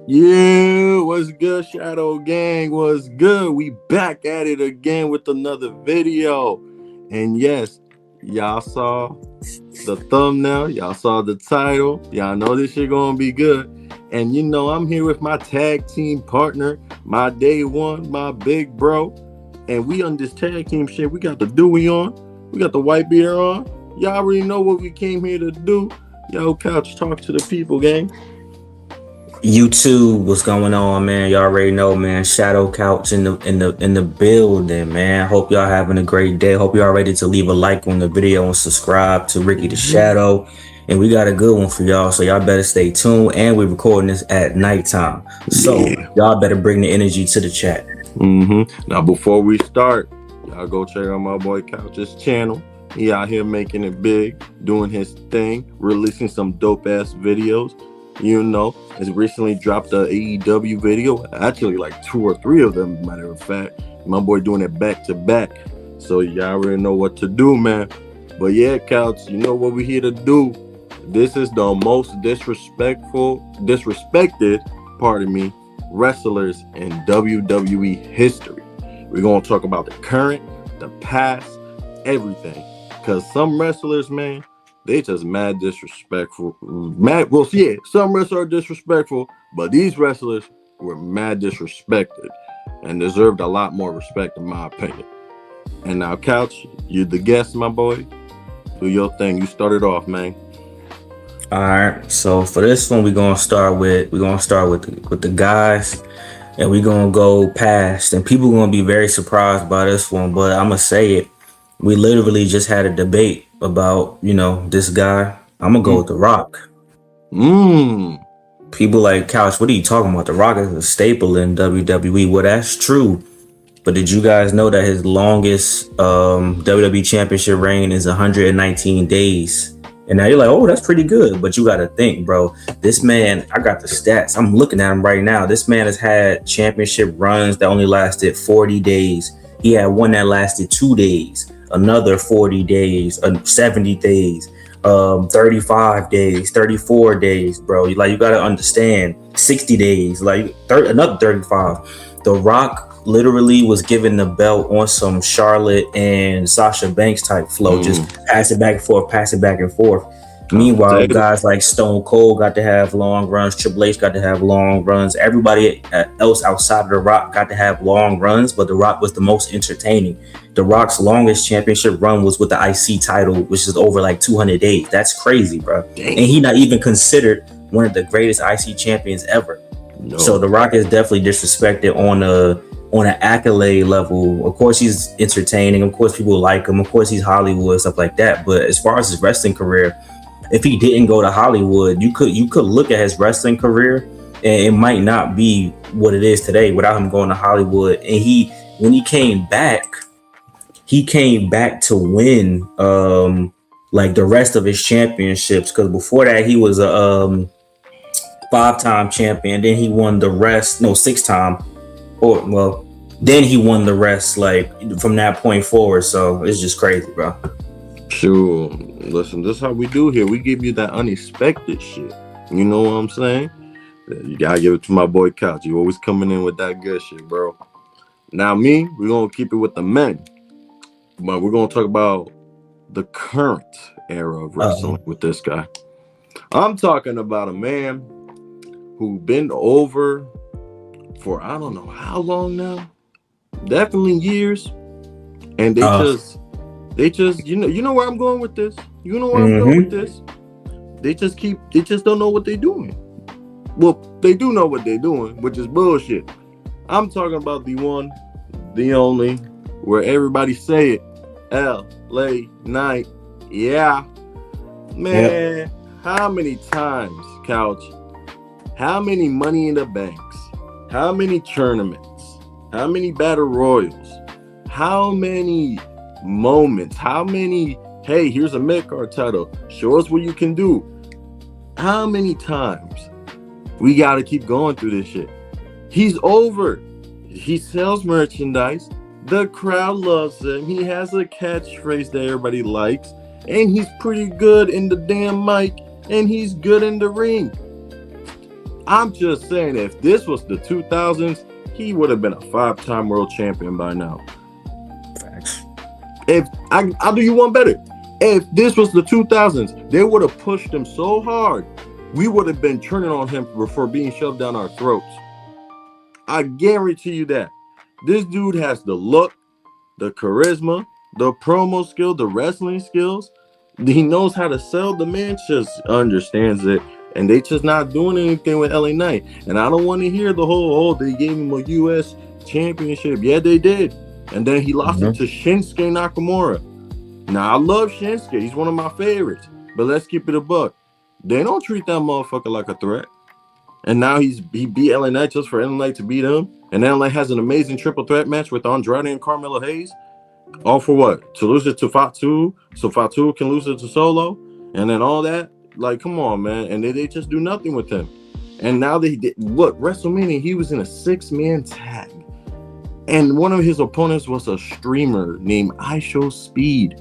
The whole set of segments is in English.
Yeah, what's good, Shadow Gang? What's good? We back at it again with another video. And yes, y'all saw the thumbnail, y'all saw the title, y'all know this shit gonna be good. And I'm here with my tag team partner, my day one, my big bro. And we on this tag team shit. We got the Dewey on, we got the white beater on. Y'all already know what we came here to do. Yo, couch talk to the people, gang. YouTube, what's going on, man? Y'all already know, man. Shadow Couch in the building, man. Hope y'all having a great day. Hope y'all ready to leave a like on the video and subscribe to Ricky the Shadow. And we got a good one for y'all, so y'all better stay tuned. And we're recording this at nighttime, so Yeah. y'all better bring the energy to the chat. Now, before we start, y'all go check out my boy Couch's channel. He out here making it big, doing his thing, releasing some dope ass videos. Has recently dropped a AEW video. Actually, like 2 or 3 of them, matter of fact. My boy doing it back to back. So y'all already know what to do, man. But yeah, Couch, you know what we here to do. This is the most disrespected, pardon me, wrestlers in WWE history. We're going to talk about the current, the past, everything. Because some wrestlers, man, they just mad disrespectful. Some wrestlers are disrespectful, but these wrestlers were mad disrespected and deserved a lot more respect, in my opinion. And now, Couch, you're the guest, my boy. Do your thing. You started off, man. All right. So for this one, we're gonna start with the guys, and we're gonna go past. And people gonna be very surprised by this one, but I'm gonna say it. We literally just had a debate about this guy. I'm gonna go with The Rock. Mmm. People like, Couch, what are you talking about? The Rock is a staple in WWE. Well, that's true. But did you guys know that his longest WWE championship reign is 119 days? And now you're like, oh, that's pretty good. But you got to think, bro, this man, I got the stats. I'm looking at him right now. This man has had championship runs that only lasted 40 days. He had one that lasted 2 days, another 40 days, 70 days, 35 days, 34 days, bro. Like, you got to understand, 60 days, like another 35. The Rock literally was given the belt on some Charlotte and Sasha Banks type flow. Just pass it back and forth, pass it back and forth. Meanwhile, guys like Stone Cold got to have long runs. Triple H got to have long runs. Everybody else outside of The Rock got to have long runs, but The Rock was the most entertaining. The Rock's longest championship run was with the IC title, which is over like 200 days. That's crazy, bro. Dang. And he not even considered one of the greatest IC champions ever. No. So The Rock is definitely disrespected on an accolade level. Of course, he's entertaining. Of course, people like him. Of course, he's Hollywood, stuff like that. But as far as his wrestling career, if he didn't go to Hollywood, you could look at his wrestling career, and it might not be what it is today without him going to Hollywood. And when he came back to win like the rest of his championships. Because before that, he was a 5-time champion. Then he won the rest. No, 6-time. Then he won the rest, like, from that point forward. So it's just crazy, bro. Sure. Listen, this is how we do here. We give you that unexpected shit. You know what I'm saying? You gotta give it to my boy Couch. You always coming in with that good shit, bro. Now, we're gonna keep it with the men, but we're gonna talk about the current era of wrestling with this guy. I'm talking about a man who been over for I don't know how long now, definitely years, and they just you know where I'm going with this. You know where I'm going with this. They just don't know what they're doing. Well, they do know what they're doing, which is bullshit. I'm talking about the one, the only, where everybody say it, LA Knight. Yeah, man. Yep. How many times, Couch? How many Money in the Banks? How many tournaments? How many battle royals? How many moments? How many, hey, here's a mid-card title. Show us what you can do. How many times we got to keep going through this shit? He's over. He sells merchandise. The crowd loves him. He has a catchphrase that everybody likes. And he's pretty good in the damn mic. And he's good in the ring. I'm just saying, if this was the 2000s, he would have been a 5-time world champion by now. Facts. If I'll do you one better. If this was the 2000s, they would have pushed him so hard, we would have been turning on him for being shoved down our throats. I guarantee you that. This dude has the look, the charisma, the promo skill, the wrestling skills. He knows how to sell. The man just understands it. And they just not doing anything with LA Knight. And I don't want to hear the whole, oh, they gave him a US championship. Yeah, they did. And then he lost it to Shinsuke Nakamura. Now, I love Shinsuke. He's one of my favorites. But let's keep it a buck. They don't treat that motherfucker like a threat. And now he beat LA Knight just for LA Knight to beat him. And LA has an amazing triple threat match with Andrade and Carmelo Hayes. All for what? To lose it to Fatu, so Fatu can lose it to Solo, and then all that. Like, come on, man. And they just do nothing with him. And now they did. Look, WrestleMania, he was in a 6-man tag. And one of his opponents was a streamer named IShowSpeed.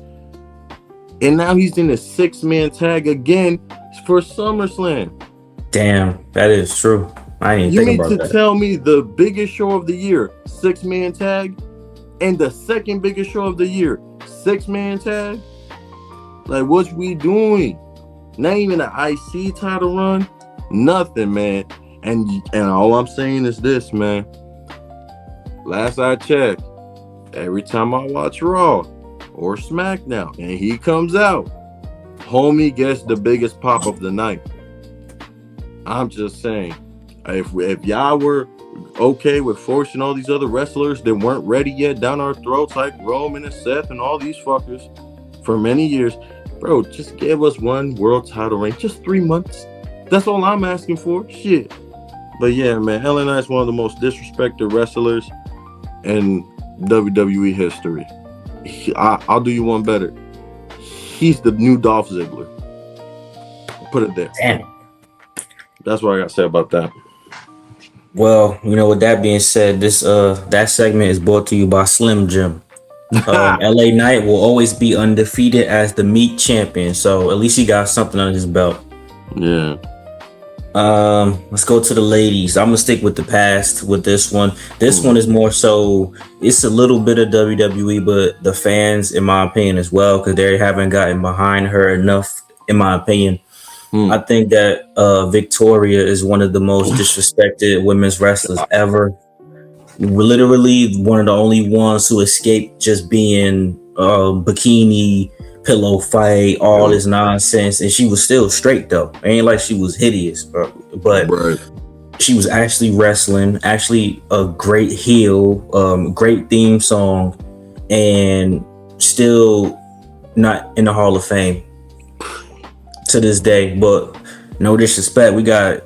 And now he's in a 6-man tag again for SummerSlam. Damn, that is true. I didn't even think about that. You mean to tell me the biggest show of the year, 6-man tag? And the second biggest show of the year, 6-man tag? Like, what's we doing? Not even an IC title run? Nothing, man. And all I'm saying is this, man. Last I checked, every time I watch Raw or SmackDown and he comes out, homie gets the biggest pop of the night. I'm just saying, if y'all were okay with forcing all these other wrestlers that weren't ready yet down our throats, like Roman and Seth and all these fuckers for many years, bro, just give us one world title reign, just 3 months. That's all I'm asking for. Shit. But yeah, man, LA Knight's one of the most disrespected wrestlers in WWE history. I'll do you one better. He's the new Dolph Ziggler. Put it there. Damn. That's what I got to say about that. Well, with that being said, this that segment is brought to you by Slim Jim. LA Knight will always be undefeated as the meat champion, so at least he got something on his belt. Yeah. Let's go to the ladies. I'm gonna stick with the past with this one. This one is more so, it's a little bit of WWE, but the fans, in my opinion, as well, because they haven't gotten behind her enough, in my opinion. I think that Victoria is one of the most disrespected women's wrestlers ever. Literally one of the only ones who escaped just being bikini, pillow fight, all this nonsense. And she was still straight, though. It ain't like she was hideous, but she was actually wrestling, actually a great heel, great theme song, and still not in the Hall of Fame to this day. But no disrespect, we got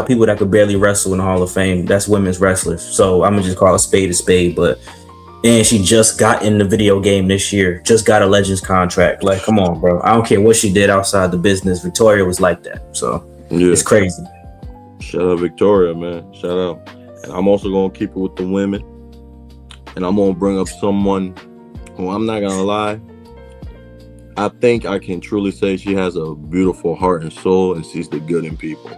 people that could barely wrestle in the Hall of Fame. That's women's wrestlers. So I'm gonna just call a spade. But and she just got in the video game this year, just got a Legends contract. Like, come on, bro. I don't care what she did outside the business. Victoria was like that. So it's crazy. Shout out Victoria, man. Shout out. And I'm also gonna keep it with the women. And I'm gonna bring up someone who, I'm not gonna lie, I think I can truly say she has a beautiful heart and soul and sees the good in people.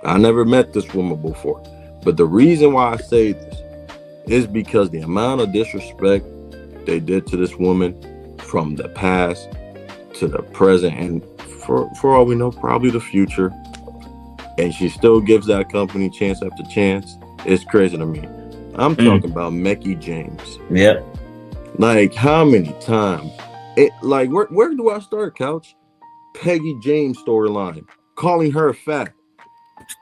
I never met this woman before. But the reason why I say this is because the amount of disrespect they did to this woman from the past to the present, and for all we know, probably the future. And she still gives that company chance after chance. It's crazy to me. I'm talking about Mickie James. Yep. Like, how many times? Like, where do I start, Couch? Peggy James storyline, calling her fat.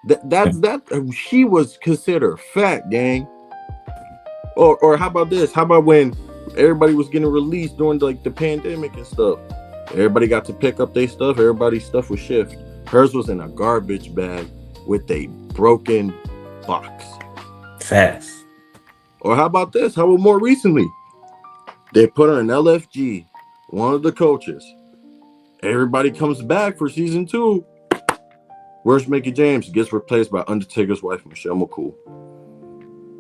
That she was considered fat, gang. Or how about this? How about when everybody was getting released during like the pandemic and stuff? Everybody got to pick up their stuff. Everybody's stuff was shipped. Hers was in a garbage bag with a broken box. Fast. Or how about this? How about more recently? They put her in LFG, one of the coaches. Everybody comes back for season 2. Where's Mickie James? Gets replaced by Undertaker's wife, Michelle McCool.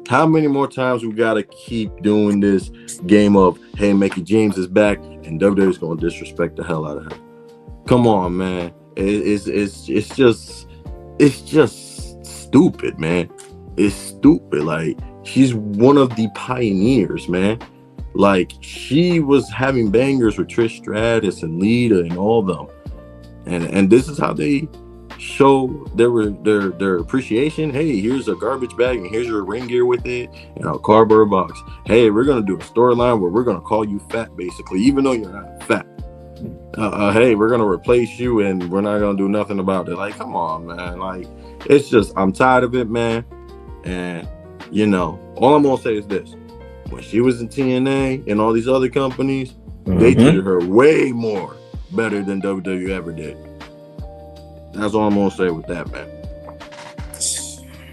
How many more times we gotta keep doing this game of, hey, Mickie James is back and WWE's gonna disrespect the hell out of her? Come on, man. It's just stupid, man. It's stupid. Like, she's one of the pioneers, man. Like, she was having bangers with Trish Stratus and Lita and all of them. And this is how they show their appreciation. Hey, here's a garbage bag and here's your ring gear with it and a cardboard box. Hey, we're gonna do a storyline where we're gonna call you fat, basically, even though you're not fat. Hey, we're gonna replace you and we're not gonna do nothing about it. Like, come on, man. Like, it's just, I'm tired of it, man. And all I'm gonna say is this: when she was in TNA and all these other companies, they treated her way more better than WWE ever did. That's all I'm gonna say with that, man.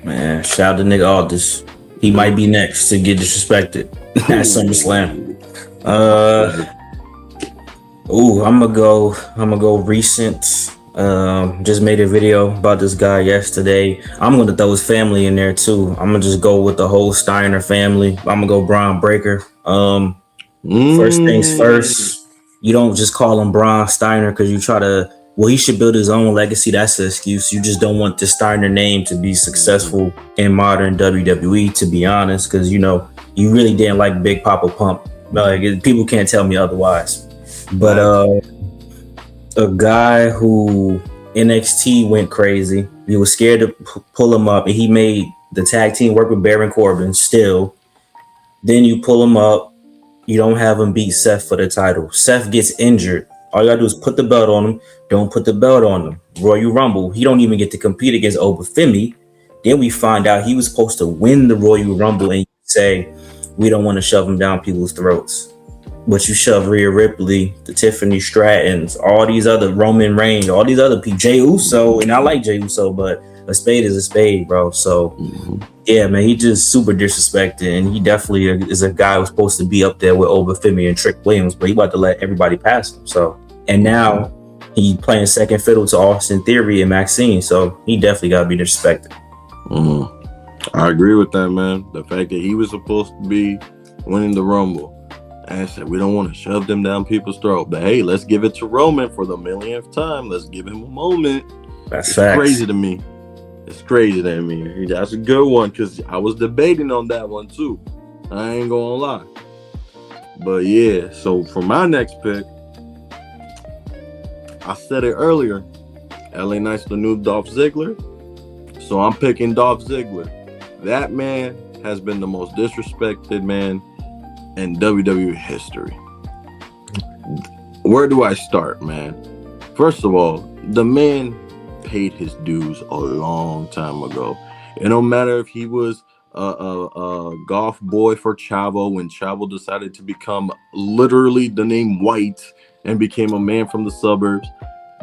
Man, shout out to Nick Aldis. He might be next to get disrespected at SummerSlam. I'm gonna go recent. Just made a video about this guy yesterday. I'm gonna throw his family in there too. I'm gonna just go with the whole Steiner family. I'm gonna go Braun Breaker. First things first, you don't just call him Braun Steiner because you try to. Well, he should build his own legacy. That's the excuse. You just don't want the Steiner name to be successful in modern WWE, to be honest, because you really didn't like Big Papa Pump. Like, people can't tell me otherwise. But a guy who NXT went crazy. He was scared to pull him up, and he made the tag team work with Baron Corbin still. Then you pull him up. You don't have him beat Seth for the title. Seth gets injured. All you gotta do is put the belt on him. Don't put the belt on him. Royal Rumble. He don't even get to compete against Obafemi. Then we find out he was supposed to win the Royal Rumble, and you say, we don't want to shove him down people's throats. But you shove Rhea Ripley, the Tiffany Strattons, all these other Roman Reigns, all these other people, Jey Uso, and I like Jey Uso, but a spade is a spade, bro. So, yeah, man, he just super disrespected, and he definitely is a guy who's supposed to be up there with Obafemi and Trick Williams, but he about to let everybody pass him. So, and now he playing second fiddle to Austin Theory and Maxine, so he definitely got to be disrespected. I agree with that, man. The fact that he was supposed to be winning the Rumble. And I said, we don't want to shove them down people's throat. But hey, let's give it to Roman for the millionth time. Let's give him a moment. It's crazy to me. It's crazy to me. That's a good one, because I was debating on that one too. I ain't gonna lie. But yeah, so for my next pick, I said it earlier, LA Knight's the new Dolph Ziggler. So I'm picking Dolph Ziggler. That man has been the most disrespected man in WWE history. Where do I start, man? First of all, the man paid his dues a long time ago. It don't matter if he was a golf boy for Chavo when Chavo decided to become literally the name White and became a man from the suburbs.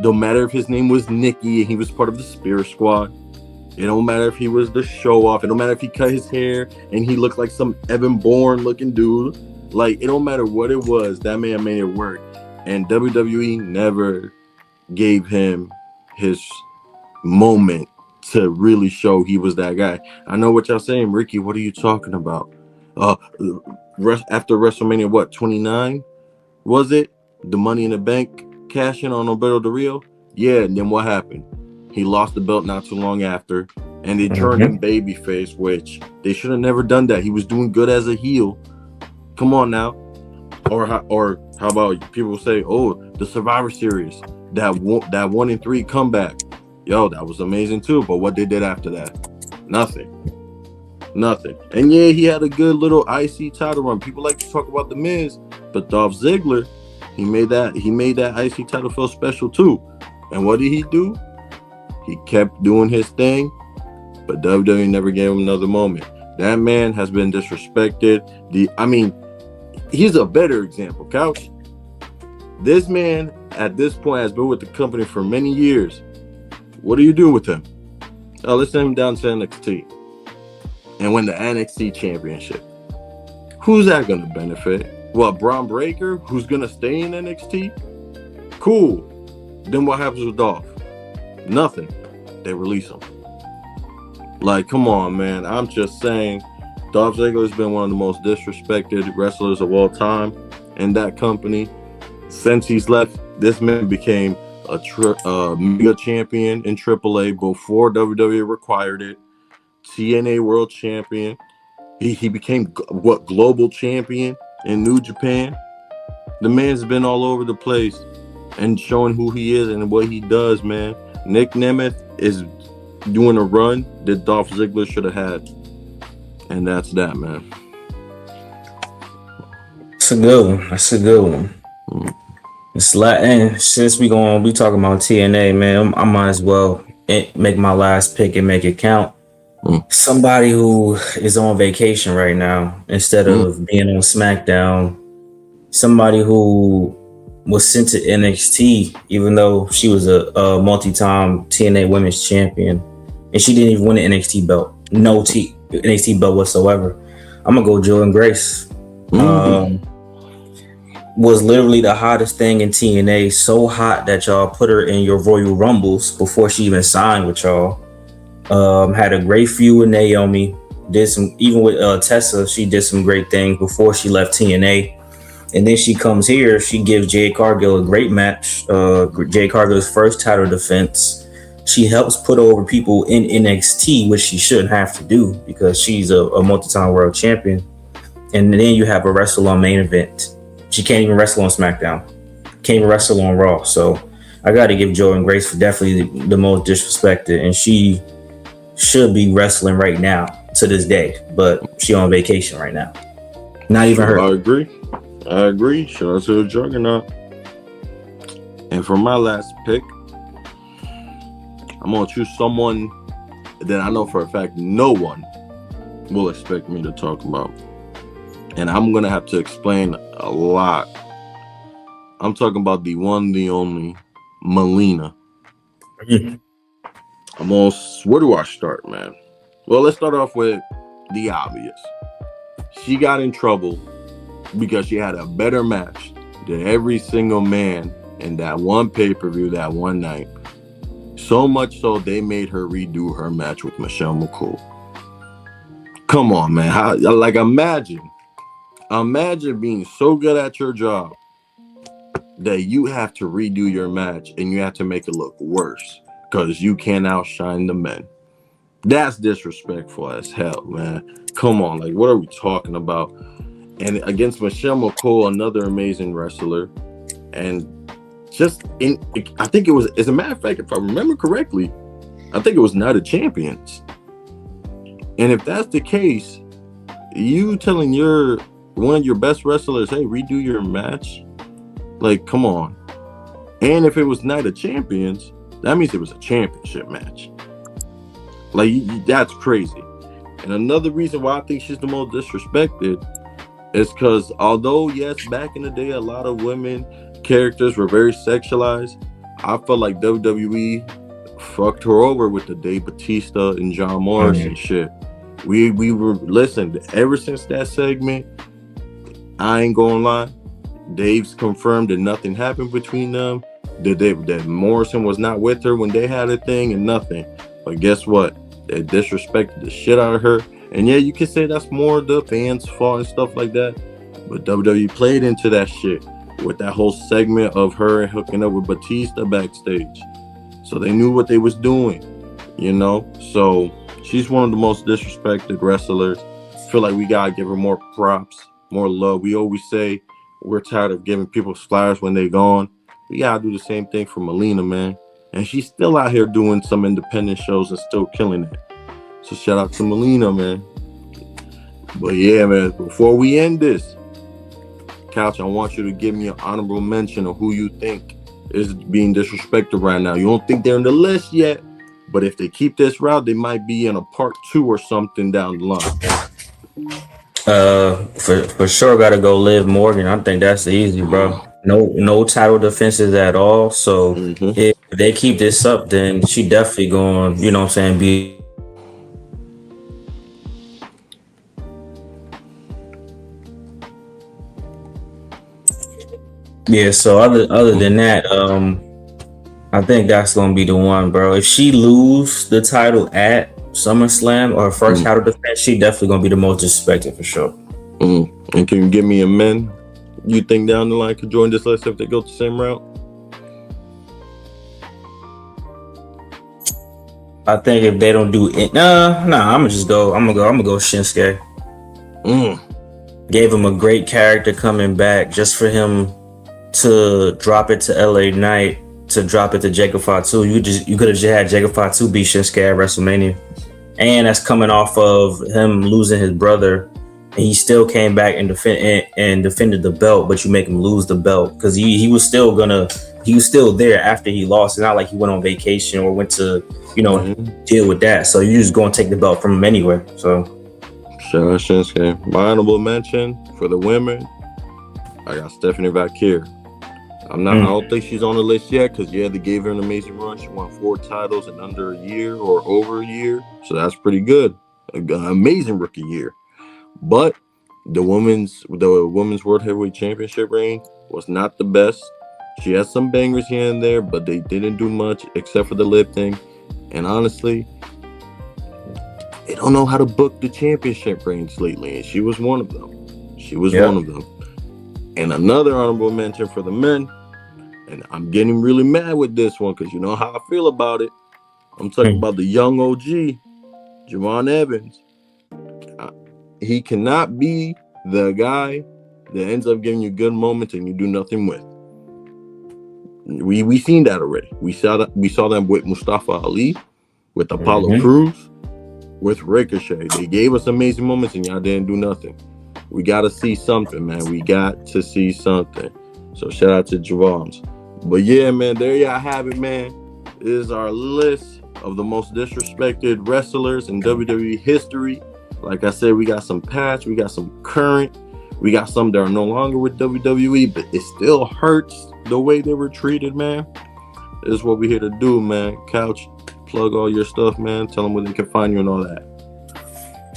Don't matter if his name was Nicky and he was part of the Spear Squad. It don't matter if he was the show off. It don't matter if he cut his hair and he looked like some Evan Bourne looking dude. Like, it don't matter what it was. That man made it work. And WWE never gave him his moment to really show he was that guy. I know what y'all saying, Ricky. What are you talking about? After WrestleMania, 29? Was it? The Money in the Bank cashing on Alberto Del Rio? Yeah, and then what happened? He lost the belt not too long after, and they turned him babyface, which they should have never done that. He was doing good as a heel. Come on now. Or how about people say, oh, the Survivor Series, that 1-3 comeback. Yo, that was amazing too. But what they did after that? Nothing. And yeah, he had a good little IC title run. People like to talk about The Miz, but Dolph Ziggler, he made that IC title feel special too. And what did he do? He kept doing his thing, but WWE never gave him another moment. That man has been disrespected. He's a better example, Couch. This man, at this point, has been with the company for many years. What do you do with him? Oh, let's send him down to NXT and win the NXT championship. Who's that going to benefit? Well, Braun Breaker, who's going to stay in NXT? Cool. Then what happens with Dolph? Nothing. They release him. Like, come on, man. I'm just saying, Dolph Ziggler has been one of the most disrespected wrestlers of all time in that company. Since he's left, this man became a mega champion in AAA before WWE required it. TNA World Champion. He became global champion in New Japan. The man's been all over the place and showing who he is and what he does, man. Nick Nemeth is doing a run that Dolph Ziggler should have had, and that's that, man. That's a good one. That's a good one. It's like, and since we talking about TNA, man, I might as well make my last pick and make it count. Somebody who is on vacation right now instead of being on SmackDown. Somebody who was sent to NXT, even though she was a multi-time TNA Women's Champion, and she didn't even win an NXT belt. No NXT belt whatsoever. I'm gonna go Jordynne Grace. Was literally the hottest thing in TNA, so hot that y'all put her in your Royal Rumbles before she even signed with y'all. Had a great feud with Naomi. Even with Tessa, she did some great things before she left TNA. And then she comes here, she gives Jade Cargill a great match. Jade Cargill's first title defense. She helps put over people in NXT, which she shouldn't have to do because she's a multi-time world champion. And then you have a wrestle on main event. She can't even wrestle on SmackDown. Can't even wrestle on Raw. So I got to give Jordynne Grace for definitely the most disrespected. And she should be wrestling right now to this day. But she on vacation right now. Not even her. I agree. Shout out to the Juggernaut. And for my last pick, I'm going to choose someone that I know for a fact no one will expect me to talk about. And I'm going to have to explain a lot. I'm talking about the one, the only, Melina. Where do I start, man? Well, let's start off with the obvious. She got in trouble because she had a better match than every single man in that one pay-per-view that one night. So much so they made her redo her match with Michelle McCool. Come on, man. Imagine being so good at your job that you have to redo your match and you have to make it look worse because you can't outshine the men. That's disrespectful as hell, man. Come on, like, what are we talking about? And against Michelle McCool, another amazing wrestler. And I think it was, as a matter of fact, if I remember correctly, I think it was Night of Champions. And if that's the case, you telling one of your best wrestlers, hey, redo your match? Like, come on. And if it was Night of Champions, that means it was a championship match. Like, that's crazy. And another reason why I think she's the most disrespected is because although, yes, back in the day, a lot of women characters were very sexualized, I felt like WWE fucked her over with the Dave Bautista and John Morrison shit. We were, listen, ever since that segment, I ain't gonna lie, Dave's confirmed that nothing happened between them, that Morrison was not with her when they had a thing and nothing. But guess what? They disrespected the shit out of her. And yeah, you can say that's more the fans' fault and stuff like that. But WWE played into that shit with that whole segment of her hooking up with Batista backstage. So they knew what they was doing, you know? So she's one of the most disrespected wrestlers. I feel like we gotta give her more props, more love. We always say we're tired of giving people flowers when they're gone. We gotta do the same thing for Melina, man. And she's still out here doing some independent shows and still killing it. So shout out to Melina, man. But yeah, man, before we end this, Couch, I want you to give me an honorable mention of who you think is being disrespected right now. You don't think they're in the list yet, but if they keep this route, they might be in a part 2 or something down the line. For sure, gotta go Liv Morgan. I think that's easy, bro. No title defenses at all. So if they keep this up, then she definitely going, you know what I'm saying, be. Yeah, so other than that, I think that's gonna be the one, bro. If she lose the title at SummerSlam or her first title defense, she definitely gonna be the most disrespected for sure. And can you give me a men you think down the line could join this list if they go the same route? I think if they don't do it, I'm gonna go Shinsuke. Mm. Gave him a great character coming back just for him to drop it to LA Knight, to drop it to Jacob Fatu. You could have just had Jacob Fatu beat Shinsuke at WrestleMania, and that's coming off of him losing his brother, and he still came back and defended the belt. But you make him lose the belt because he was still there after he lost. It's not like he went on vacation or went to deal with that. So you're just gonna take the belt from him anyway. So Shout out Shinsuke. My honorable mention for the women, I got Stephanie Valkyrie. I don't think she's on the list yet because they gave her an amazing run. She won 4 titles in under a year or over a year, so that's pretty good. An amazing rookie year. But the women's World Heavyweight Championship reign was not the best. She had some bangers here and there, but they didn't do much except for the lifting. And honestly, they don't know how to book the championship reigns lately, and she was one of them. One of them. And another honorable mention for the men, and I'm getting really mad with this one because you know how I feel about it. I'm talking about the young OG, Javon Evans. He cannot be the guy that ends up giving you good moments and you do nothing with. We seen that already. We saw that with Mustafa Ali, with Apollo Crews, with Ricochet. They gave us amazing moments and y'all didn't do nothing. We got to see something, man. We got to see something. So shout out to Javon's. But yeah, man, there y'all have it, man. This is our list of the most disrespected wrestlers in WWE history. Like I said, we got some past, we got some current, we got some that are no longer with WWE, but it still hurts the way they were treated, man. This is what we're here to do, man. Couch, plug all your stuff, man. Tell them where they can find you and all that.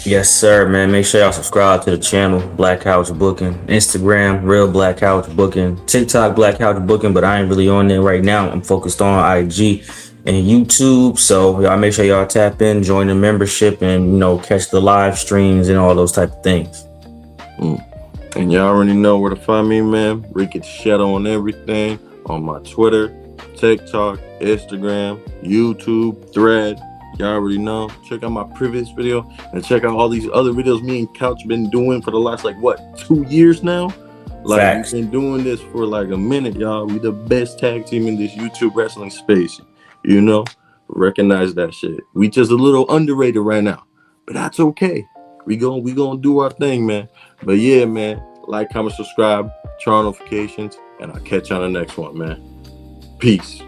Yes, sir, man. Make sure y'all subscribe to the channel, Black Couch Booking. Instagram, Real Black Couch Booking. TikTok, Black Couch Booking, but I ain't really on there right now. I'm focused on IG and YouTube. So y'all make sure y'all tap in, join the membership, and catch the live streams and all those type of things. And y'all already know where to find me, man. Ricketts Shadow on everything. On my Twitter, TikTok, Instagram, YouTube, Thread. Y'all already know. Check out my previous video and check out all these other videos me and Couch been doing for the last 2 years now. We've been doing this for a minute, y'all. We the best tag team in this YouTube wrestling space. Recognize that shit. We just a little underrated right now, but that's okay. We gonna do our thing, man. But yeah, man, like, comment, subscribe, turn on notifications, and I'll catch you on the next one, man. Peace.